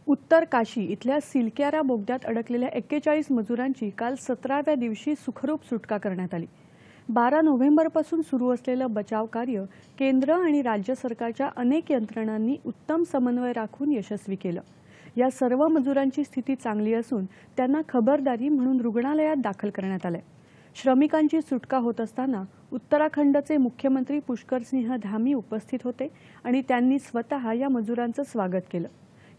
उत्तर काशी इथल्या सिलक्यारा बोगद्यात अडकलेल्या 41 मजुरांची काल 17व्या दिवशी सुखरूप सुटका करण्यात आली। 12 नोव्हेंबरपासून सुरू असलेलं बचाव कार्य केंद्र आणि राज्य सरकारच्या अनेक यंत्रणांनी उत्तम समन्वय राखून यशस्वी केलं। या सर्व मजुरांची स्थिती चांगली असून त्यांना खबरदारी म्हणून रुग्णालयात दाखल करण्यात आले। श्रमिकांची सुटका होत असताना उत्तराखंडचे मुख्यमंत्री पुष्कर सिंह धामी उपस्थित होते आणि त्यांनी स्वतः या मजुरांचं स्वागत केलं।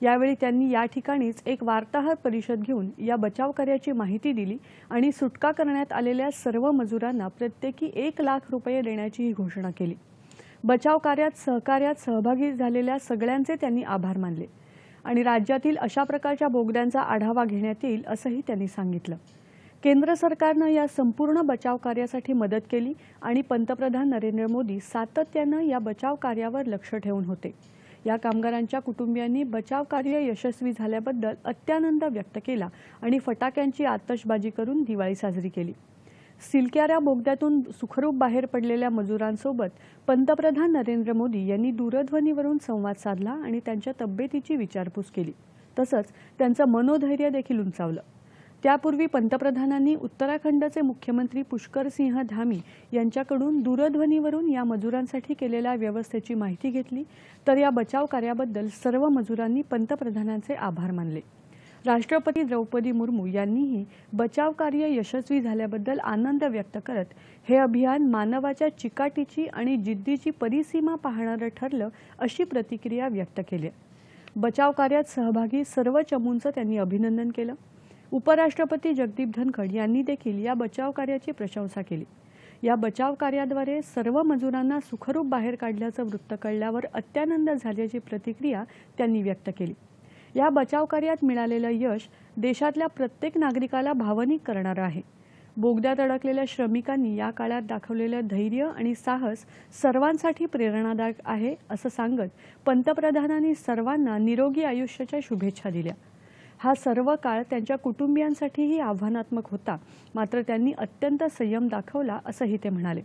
यावेळी त्यांनी या ठिकाणीच एक वार्ताहर परिषद घेऊन या बचाव कार्याची माहिती दिली आणि सुटका करण्यात आलेल्या सर्व मजुरांना प्रत्येकी 1 लाख रुपये देण्याची घोषणा केली। बचाव कार्यात सहभागी झालेल्या सगळ्यांचे त्यांनी आभार मानले आणि राज्यातील अशा प्रकारच्या बोगद्यांचा आढावा घेण्यात येईल असंही त्यांनी सांगितलं। केंद्र सरकारनं या संपूर्ण बचाव कार्यासाठी मदत केली आणि पंतप्रधान नरेंद्र मोदी सातत्यानं या बचाव कार्यावर लक्ष ठेवून होते। या कामगारांच्या कुटुंबियांनी बचाव कार्य यशस्वी झाल्याबद्दल अत्यानंद व्यक्त केला आणि फटाक्यांची आतषबाजी करून दिवाळी साजरी केली। सिलक्यारा बोगद्यातून सुखरूप बाहेर पडलेल्या मजुरांसोबत पंतप्रधान नरेंद्र मोदी यांनी दूरध्वनीवरून संवाद साधला आणि त्यांच्या तब्येतीची विचारपूस केली। तसंच त्यांचं मनोधैर्य देखील उंचावलं। त्यापूर्वी पंतप्रधानांनी उत्तराखंडचे मुख्यमंत्री पुष्कर सिंह धामी यांच्याकडून दूरध्वनीवरून या मजुरांसाठी केलेल्या व्यवस्थेची माहिती घेतली, तर या बचाव कार्याबद्दल सर्व मजुरांनी पंतप्रधानांचे आभार मानले। राष्ट्रपती द्रौपदी मुर्मू यांनीही बचाव कार्य यशस्वी झाल्याबद्दल आनंद व्यक्त करत हे अभियान मानवाच्या चिकाटीची आणि जिद्दीची परिसीमा पाहणारं ठरलं अशी प्रतिक्रिया व्यक्त केली। बचाव कार्यात सहभागी सर्व चमूंचं त्यांनी अभिनंदन केलं। उपराष्ट्रपती जगदीप धनखड यांनी देखील या बचाव कार्याची प्रशंसा केली। या बचाव कार्याद्वारे सर्व मजुरांना सुखरूप बाहेर काढल्याचं वृत्त कळल्यावर अत्यानंद झाल्याची प्रतिक्रिया त्यांनी व्यक्त केली। या बचाव कार्यात मिळालेलं यश देशातल्या प्रत्येक नागरिकाला भावनिक करणारं आहे। बोगद्यात अडकलेल्या श्रमिकांनी या काळात दाखवलेलं धैर्य आणि साहस सर्वांसाठी प्रेरणादायक आहे असं सांगत पंतप्रधानांनी सर्वांना निरोगी आयुष्याच्या शुभेच्छा दिल्या। हा सर्व काळ त्यांच्या कुटुंबियांसाठीही आव्हानात्मक होता, मात्र त्यांनी अत्यंत संयम दाखवला असंही ते म्हणाले।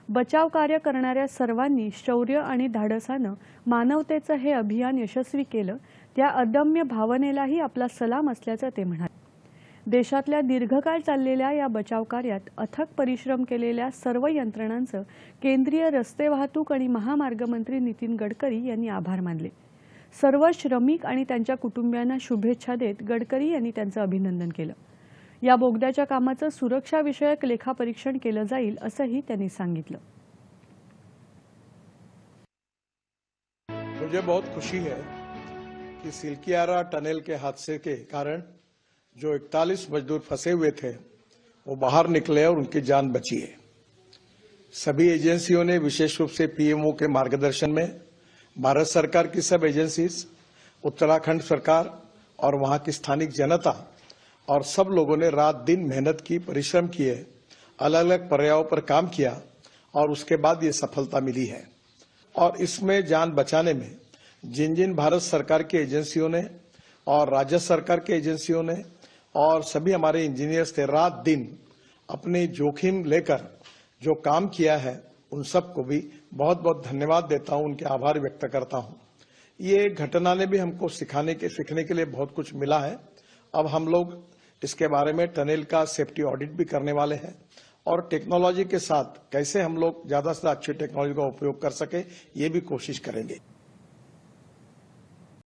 बचाव कार्य करणाऱ्या सर्वांनी शौर्य आणि धाडसानं मानवतेचं हे अभियान यशस्वी केलं, त्या अदम्य भावनेलाही आपला सलाम असल्याचं ते म्हणाले। देशातल्या दीर्घकाळ चाललेल्या या बचाव कार्यात अथक परिश्रम केलेल्या सर्व यंत्रणांचं केंद्रीय रस्ते वाहतूक आणि महामार्ग मंत्री नितीन गडकरी यांनी आभार मानले। सर्व श्रमिक आणि त्यांच्या कुटुंबियांना शुभेच्छा देत गडकरी यांनी त्यांचं अभिनंदन केलं। या बोगद्याच्या कामाचं सुरक्षाविषयक लेखापरीक्षण केलं जाईल असंही त्यांनी सांगितलं। मुझे बहुत खुशी है कि सिलक्यारा टनल के हादसे के कारण जो 41 मजदूर फंसे हुए थे वो बाहर निकले और उनकी जान बची है। सभी एजेंसियों ने विशेष रूप से पीएमओ के मार्गदर्शन में भारत सरकार की सब एजेंसीज, उत्तराखंड सरकार और वहां की स्थानिक जनता और सब लोगों ने रात दिन मेहनत की, परिश्रम किए, अलग अलग पर्यायों पर काम किया और उसके बाद ये सफलता मिली है। और इसमें जान बचाने में जिन जिन भारत सरकार की एजेंसियों ने और राज्य सरकार की एजेंसियों ने और सभी हमारे इंजीनियर्स थे, रात दिन अपने जोखिम लेकर जो काम किया है, उन सबको भी बहुत बहुत धन्यवाद देता हूं, उनके आभार व्यक्त करता हूं। ये घटना ने भी हमको सीखने के लिए बहुत कुछ मिला है। अब हम लोग इसके बारे में टनल का सेफ्टी ऑडिट भी करने वाले हैं और टेक्नोलॉजी के साथ कैसे हम लोग ज्यादा से ज्यादा अच्छी टेक्नोलॉजी का उपयोग कर सके, ये भी कोशिश करेंगे।